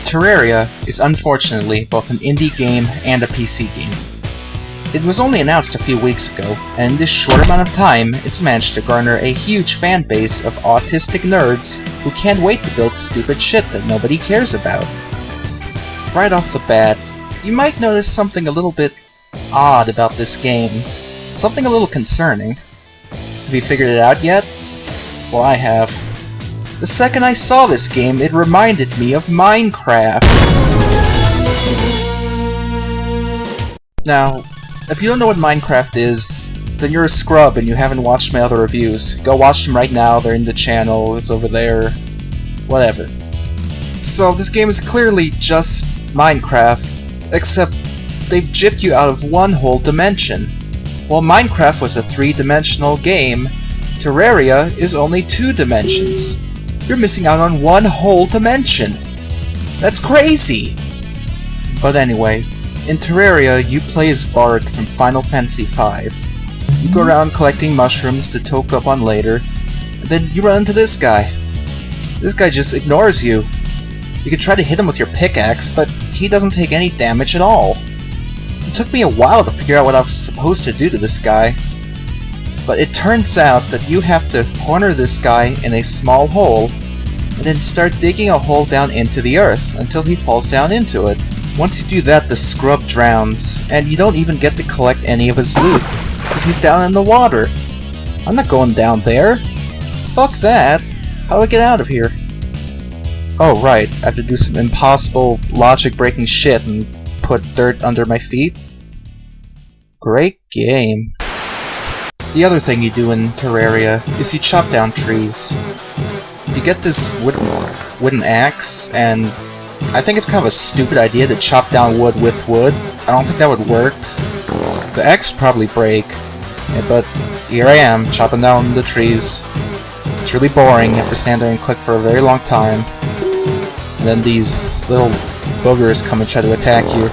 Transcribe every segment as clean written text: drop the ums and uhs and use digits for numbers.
Terraria is unfortunately both an indie game and a PC game. It was only announced a few weeks ago, and in this short amount of time, it's managed to garner a huge fan base of autistic nerds who can't wait to build stupid shit that nobody cares about. Right off the bat, you might notice something a little bit odd about this game. Something a little concerning. Have you figured it out yet? Well, I have. The second I saw this game, it reminded me of Minecraft. Now, if you don't know what Minecraft is, then you're a scrub and you haven't watched my other reviews. Go watch them right now, they're in the channel, it's over there, whatever. So this game is clearly just Minecraft, except they've gypped you out of one whole dimension. While Minecraft was a 3-dimensional game, Terraria is only 2 dimensions. You're missing out on one whole dimension. That's crazy! But anyway, in Terraria, you play as Bard from Final Fantasy V. You go around collecting mushrooms to toke up on later, and then you run into this guy. This guy just ignores you. You can try to hit him with your pickaxe, but he doesn't take any damage at all. It took me a while to figure out what I was supposed to do to this guy. But it turns out that you have to corner this guy in a small hole, and then start digging a hole down into the earth until he falls down into it. Once you do that, the scrub drowns, and you don't even get to collect any of his loot, because he's down in the water. I'm not going down there. Fuck that. How do I get out of here? Oh right, I have to do some impossible logic-breaking shit and put dirt under my feet? Great game. The other thing you do in Terraria is you chop down trees. You get this wooden axe, and I think it's kind of a stupid idea to chop down wood with wood. I don't think that would work. The axe would probably break, but here I am, chopping down the trees. It's really boring, you have to stand there and click for a very long time. And then these little boogers come and try to attack you.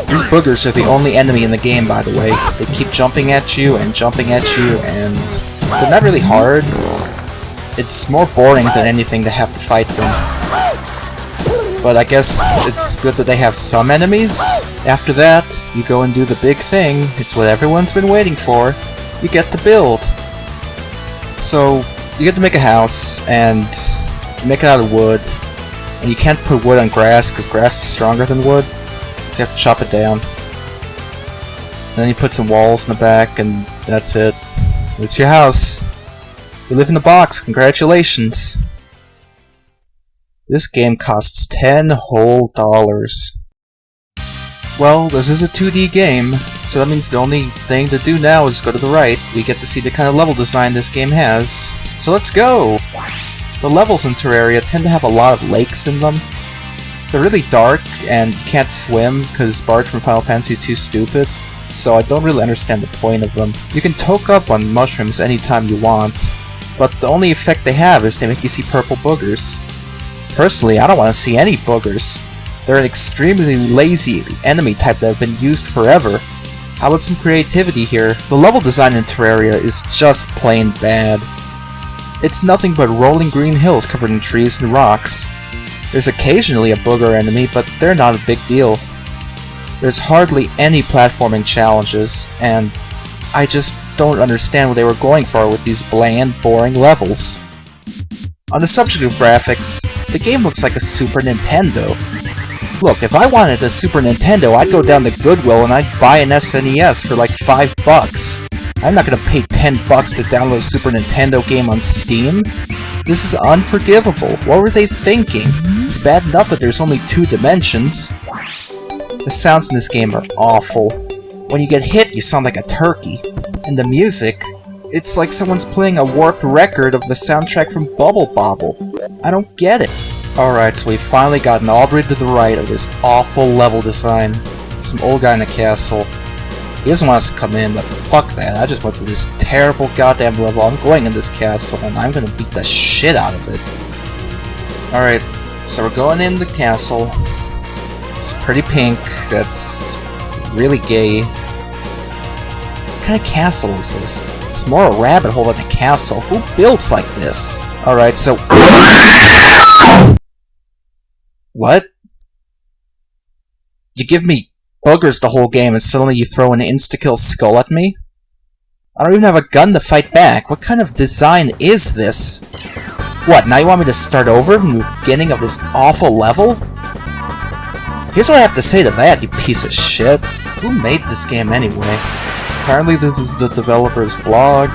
These boogers are the only enemy in the game, by the way. They keep jumping at you, and they're not really hard. It's more boring than anything to have to fight them. But I guess it's good that they have some enemies. After that, you go and do the big thing. It's what everyone's been waiting for. You get to build. So, you get to make a house, and you make it out of wood. And you can't put wood on grass, because grass is stronger than wood. So you have to chop it down. And then you put some walls in the back, and that's it. It's your house. You live in the box, congratulations. This game costs $10 whole. Well, this is a 2D game, so that means the only thing to do now is go to the right. We get to see the kind of level design this game has. So let's go! The levels in Terraria tend to have a lot of lakes in them. They're really dark, and you can't swim, because Bard from Final Fantasy is too stupid, so I don't really understand the point of them. You can toke up on mushrooms anytime you want, but the only effect they have is they make you see purple boogers. Personally, I don't want to see any boogers. They're an extremely lazy enemy type that have been used forever. How about some creativity here? The level design in Terraria is just plain bad. It's nothing but rolling green hills covered in trees and rocks. There's occasionally a booger enemy, but they're not a big deal. There's hardly any platforming challenges, and I just don't understand what they were going for with these bland, boring levels. On the subject of graphics, the game looks like a Super Nintendo. Look, if I wanted a Super Nintendo, I'd go down to Goodwill and I'd buy an SNES for like $5. I'm not gonna pay $10 to download a Super Nintendo game on Steam. This is unforgivable. What were they thinking? It's bad enough that there's only 2 dimensions. The sounds in this game are awful. When you get hit, you sound like a turkey. And the music, it's like someone's playing a warped record of the soundtrack from Bubble Bobble. I don't get it. Alright, so we've finally gotten all the way to the right of this awful level design. Some old guy in a castle. He doesn't want us to come in, but fuck that. I just went through this terrible goddamn level. I'm going in this castle, and I'm gonna beat the shit out of it. Alright, so we're going in the castle. It's pretty pink. That's really gay. What kind of castle is this? It's more a rabbit hole than a castle. Who builds like this? Alright, so... What? You give me boogers the whole game and suddenly you throw an insta-kill skull at me? I don't even have a gun to fight back. What kind of design is this? What, now you want me to start over from the beginning of this awful level? Here's what I have to say to that, you piece of shit. Who made this game anyway? Apparently this is the developer's blog.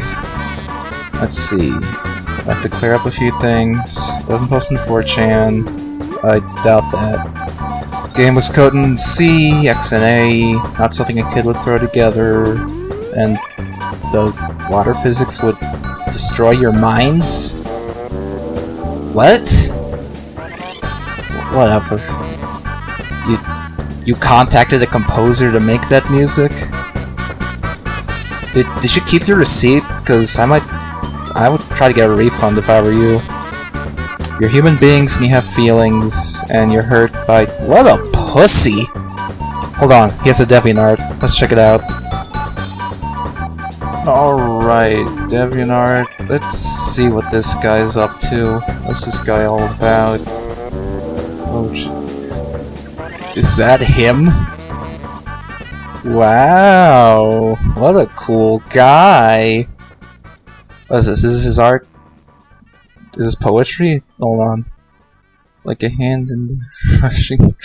Let's see. I have to clear up a few things. Doesn't post in 4chan. I doubt that. Game was coded in C, X, and A. Not something a kid would throw together. And the water physics would destroy your minds? What? Whatever. You contacted a composer to make that music? Did you keep your receipt? Because I would try to get a refund if I were you. You're human beings and you have feelings, and you're hurt by— what a pussy! Hold on, he has a DeviantArt. Let's check it out. Alright, DeviantArt. Let's see what this guy's up to. What's this guy all about? Oh, is that him? Wow, what a cool guy. What is this? Is this his art? Is this poetry? Hold on. Like a hand in the rushing.